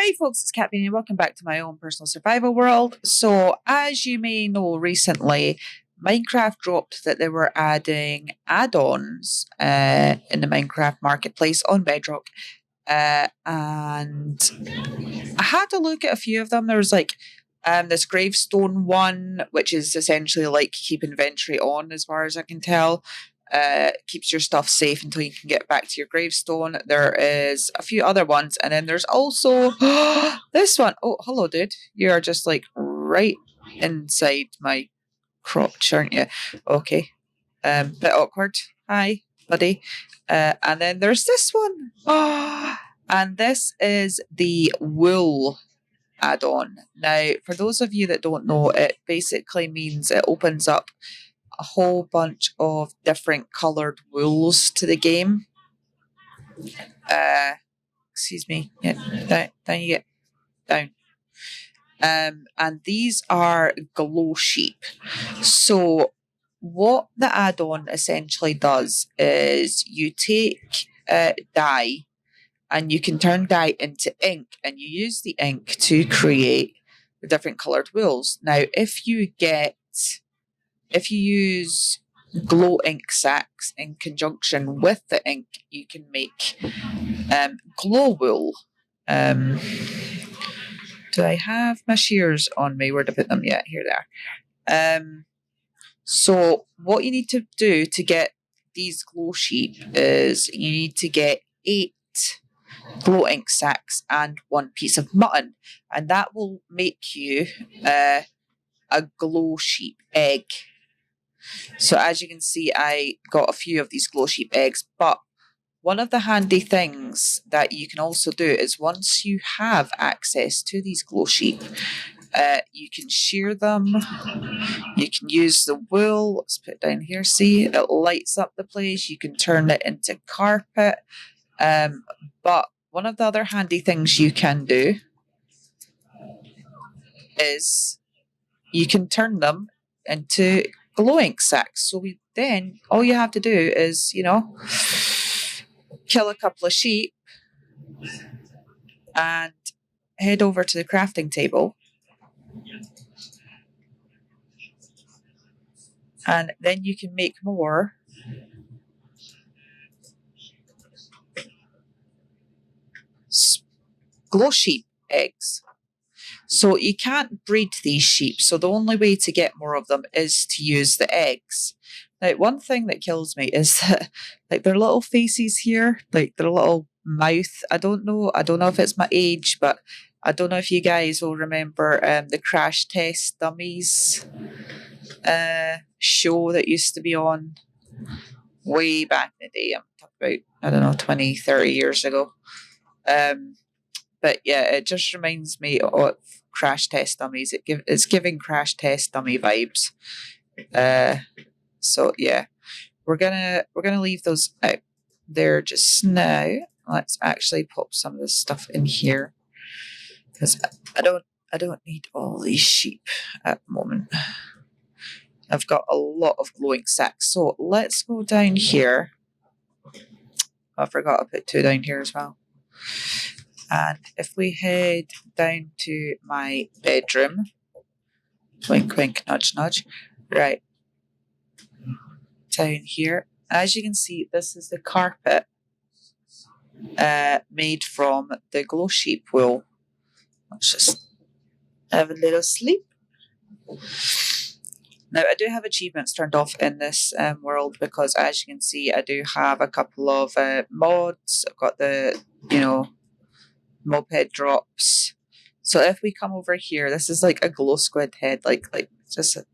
Hi folks, it's Kat.Beanie and welcome back to my own personal survival world. So as you may know, recently Minecraft dropped that they were adding add-ons in the Minecraft marketplace on Bedrock. And I had to look at a few of them. There was like this gravestone one, which is essentially like keep inventory on as far as I can tell. Keeps your stuff safe until you can get back to your gravestone. There is a few other ones, and then there's also this one. Oh, hello, dude. You are just like right inside my crotch, aren't you? Okay. Bit awkward. Hi, buddy. And then there's this one. And this is the wool add-on. Now, for those of you that don't know, it basically means it opens up a whole bunch of different coloured wools to the game. Excuse me. Yeah, down you get. Down. And these are glow sheep. So what the add-on essentially does is you take dye and you can turn dye into ink, and you use the ink to create the different coloured wools. Now, if you use glow ink sacks in conjunction with the ink, you can make glow wool. Do I have my shears on me? Where to put them? Yeah, here they are. So what you need to do to get these glow sheep is you need to get 8 glow ink sacks and 1 piece of mutton, and that will make you a glow sheep egg. So as you can see, I got a few of these glow sheep eggs, but one of the handy things that you can also do is once you have access to these glow sheep, you can shear them. You can use the wool. Let's put it down here. See, it lights up the place. You can turn it into carpet. But one of the other handy things you can do is you can turn them into glow ink sacks. So then all you have to do is, kill a couple of sheep and head over to the crafting table. And then you can make more glow sheep eggs. So you can't breed these sheep. So the only way to get more of them is to use the eggs. Now, one thing that kills me is that like their little faces here, like their little mouth. I don't know if it's my age, but I don't know if you guys will remember the Crash Test Dummies show that used to be on way back in the day. I'm talking about, 20, 30 years ago. But yeah, it just reminds me of Crash Test Dummies. It's giving Crash Test Dummy vibes. So yeah, we're gonna leave those out there just now. Let's actually pop some of this stuff in here because I don't need all these sheep at the moment. I've got a lot of glowing sacks. So let's go down here. I forgot to put 2 down here as well. And if we head down to my bedroom, wink, wink, nudge, nudge, right, down here, as you can see, this is the carpet made from the glow sheep wool. Let's just have a little sleep. Now, I do have achievements turned off in this world because, as you can see, I do have a couple of mods. I've got the, moped drops. So if we come over here, this is like a glow squid head, like just a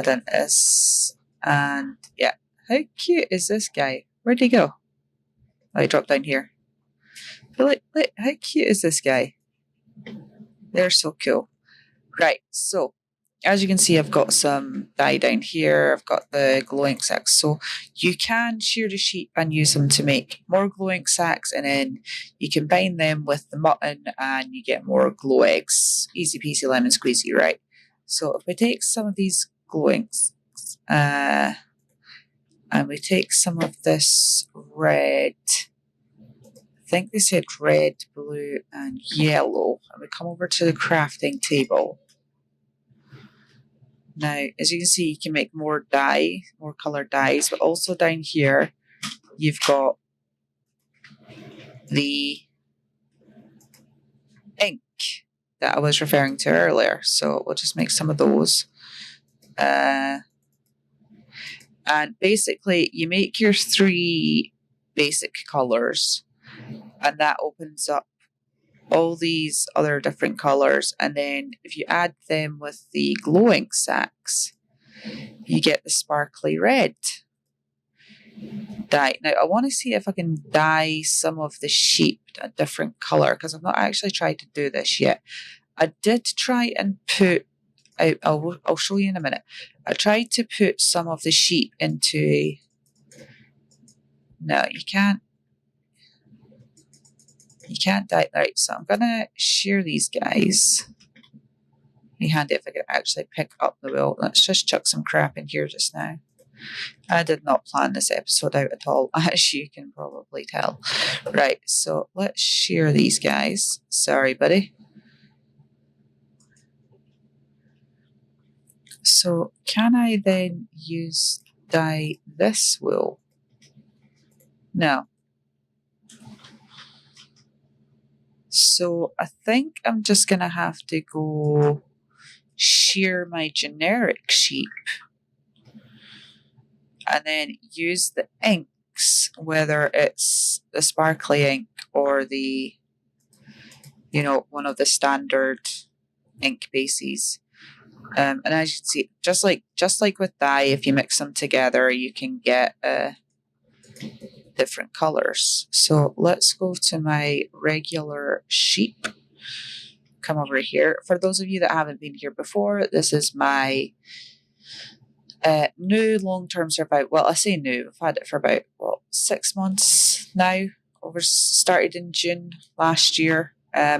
dentist. And yeah, how cute is this guy? Where'd he go? Oh, he dropped down here. But look, how cute is this guy? They're so cool. Right, so as you can see, I've got some dye down here. I've got the glow ink sacks. So you can shear the sheep and use them to make more glow ink sacks, and then you combine them with the mutton and you get more glow eggs. Easy peasy lemon squeezy, right? So if we take some of these glow inks and we take some of this red think they said red, blue, and yellow. And we come over to the crafting table. Now, as you can see, you can make more dye, more colored dyes, but also down here, you've got the ink that I was referring to earlier. So we'll just make some of those. And basically, you make your 3 basic colors, and that opens up all these other different colors. And then if you add them with the glow ink sacks, you get the sparkly red dye. Now, I want to see if I can dye some of the sheep a different color, because I've not actually tried to do this yet. I did try and put, I'll show you in a minute. I tried to put some of the sheep into no, you can't dye. Right, so I'm going to shear these guys. Be handy if I could actually pick up the wool. Let's just chuck some crap in here just now. I did not plan this episode out at all, as you can probably tell. Right, so let's shear these guys. Sorry, buddy. So can I then dye this wool? No. So I think I'm just going to have to go shear my generic sheep and then use the inks, whether it's the sparkly ink or the, one of the standard ink bases. And as you can see, just like with dye, if you mix them together, you can get different colors. So let's go to my regular sheep. Come over here. For those of you that haven't been here before, this is my new long-term survival. Well, I say new. I've had it for about 6 months now. Started in June last year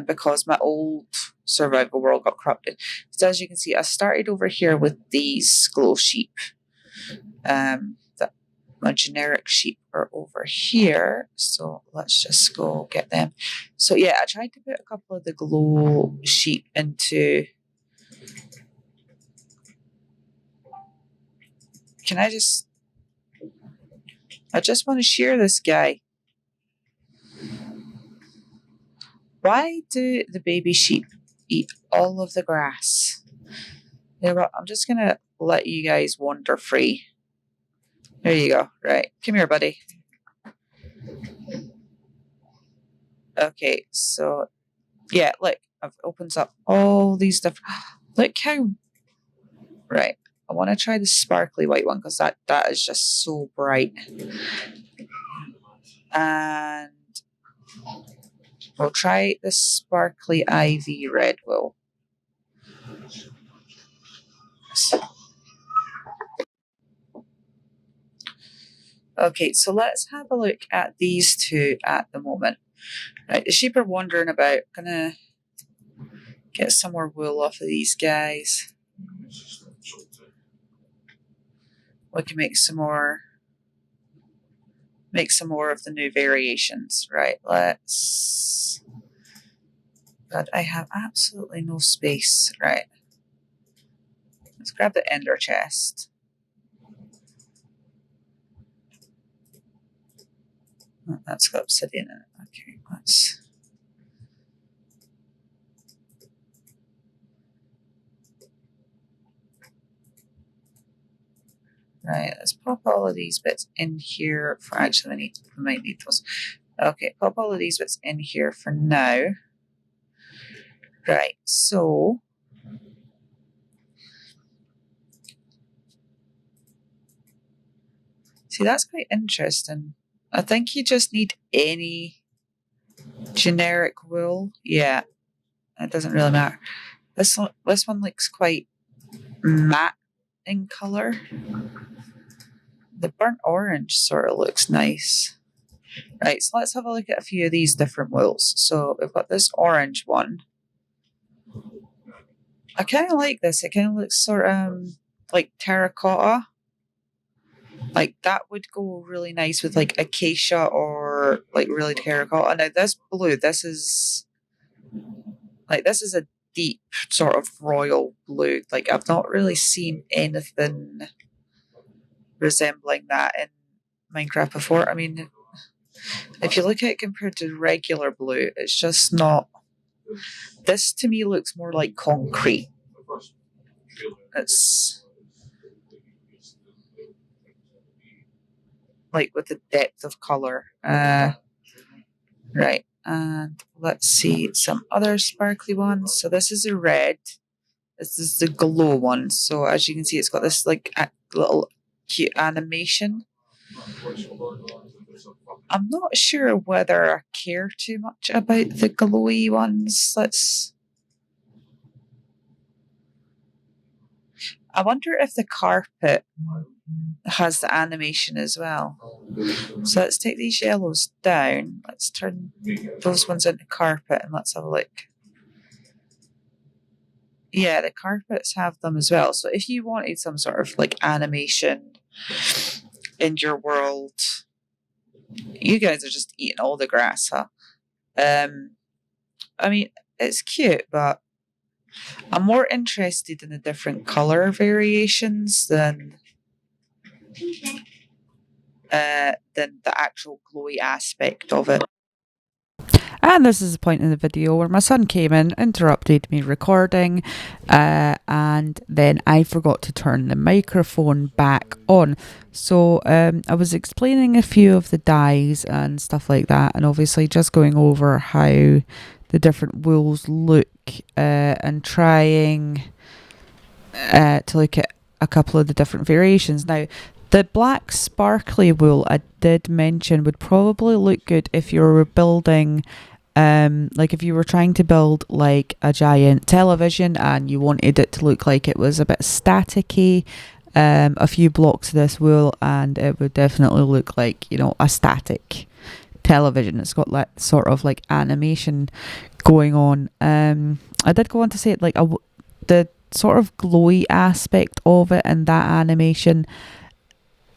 because my old survival world got corrupted. So as you can see, I started over here with these glow sheep. My generic sheep are over here, so let's just go get them. So yeah, I tried to put a couple of the glow sheep into. I just want to shear this guy. Why do the baby sheep eat all of the grass? You know what? I'm just going to let you guys wander free. There you go. Right. Come here, buddy. Okay, so yeah, look, it opens up all these different. Look how. Right. I want to try the sparkly white one because that is just so bright. And we'll try the sparkly ivy red wool. Okay, so let's have a look at these two at the moment. Right, the sheep are wandering about. Gonna get some more wool off of these guys. We can make some more of the new variations. Right, let's. God, I have absolutely no space. Right. Let's grab the ender chest. Oh, that's got obsidian in it. Okay, let's. Right, let's pop all of these bits in here for. Actually, we might need those. Okay, pop all of these bits in here for now. Right, so. See, that's quite interesting. I think you just need any generic wool. Yeah, it doesn't really matter. This one looks quite matte in color. The burnt orange sort of looks nice. Right, so let's have a look at a few of these different wools. So we've got this orange one. I kind of like this. It kind of looks sort of like terracotta. Like that would go really nice with like acacia or or like really terracotta. Now this blue, this is a deep sort of royal blue. Like I've not really seen anything resembling that in Minecraft before. I mean, if you look at it compared to regular blue, it's just not. This to me looks more like concrete. It's like with the depth of color. Right. And let's see some other sparkly ones. So this is a red. This is the glow one. So as you can see, it's got this like little cute animation. I'm not sure whether I care too much about the glowy ones. I wonder if the carpet has the animation as well. So let's take these yellows down. Let's turn those ones into carpet and let's have a look. Yeah, the carpets have them as well. So if you wanted some sort of like animation in your world, you guys are just eating all the grass, huh? I mean, it's cute, but I'm more interested in the different color variations than the actual glowy aspect of it. And this is the point in the video where my son came in, interrupted me recording, and then I forgot to turn the microphone back on. So I was explaining a few of the dyes and stuff like that, and obviously just going over how the different wools look and trying to look at a couple of the different variations. Now, the black sparkly wool I did mention would probably look good if you were building like if you were trying to build like a giant television and you wanted it to look like it was a bit staticky, a few blocks of this wool and it would definitely look like, you know, a static television. It's got that sort of like animation going on. I did go on to say like the sort of glowy aspect of it and that animation,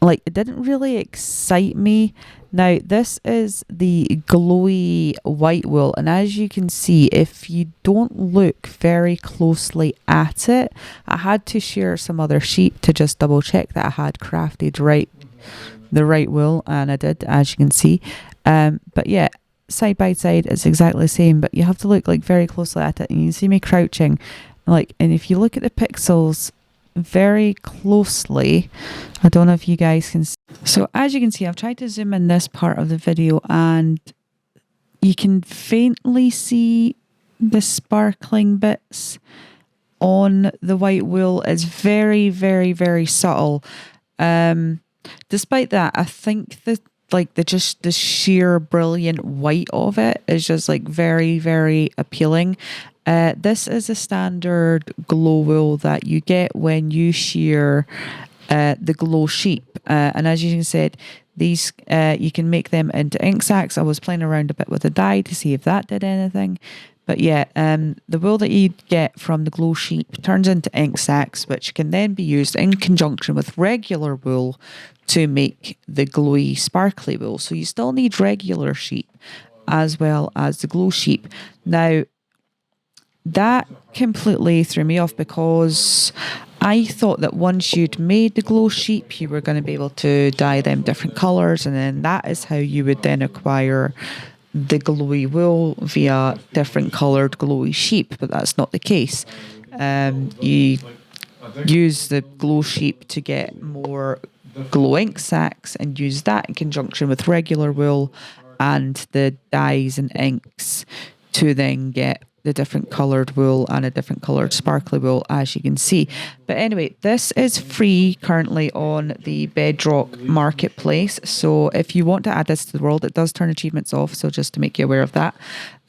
like it didn't really excite me. Now this is the glowy white wool, and as you can see, if you don't look very closely at it, I had to share some other sheep to just double check that I had crafted the right wool, and I did, as you can see. But yeah, side by side it's exactly the same, but you have to look like very closely at it, and you can see me crouching like, and if you look at the pixels very closely, I don't know if you guys can see. So as you can see, I've tried to zoom in this part of the video and you can faintly see the sparkling bits on the white wool. Is very, very, very subtle. Despite that, I think the sheer brilliant white of it is just like very, very appealing. This is a standard glow wool that you get when you shear the glow sheep. And as you said, these you can make them into ink sacs. I was playing around a bit with the dye to see if that did anything. But yeah, the wool that you get from the glow sheep turns into ink sacs, which can then be used in conjunction with regular wool to make the glowy sparkly wool. So you still need regular sheep as well as the glow sheep. Now, that completely threw me off because I thought that once you'd made the glow sheep, you were going to be able to dye them different colours, and then that is how you would then acquire the glowy wool via different coloured glowy sheep, but that's not the case. You use the glow sheep to get more glow ink sacs and use that in conjunction with regular wool and the dyes and inks to then get the different coloured wool and a different coloured sparkly wool, as you can see. But anyway, this is free currently on the Bedrock Marketplace. So if you want to add this to the world, it does turn achievements off. So just to make you aware of that.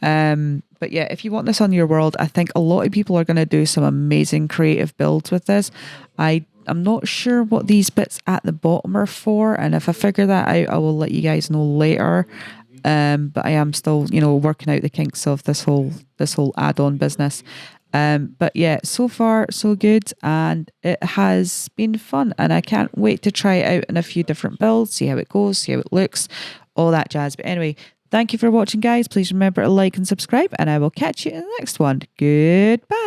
But yeah, if you want this on your world, I think a lot of people are going to do some amazing creative builds with this. I'm not sure what these bits at the bottom are for. And if I figure that out, I will let you guys know later. But I am still, working out the kinks of this whole add-on business. But yeah, so far so good, and it has been fun, and I can't wait to try it out in a few different builds, see how it goes, see how it looks, all that jazz. But anyway, thank you for watching, guys. Please remember to like and subscribe, and I will catch you in the next one. Goodbye.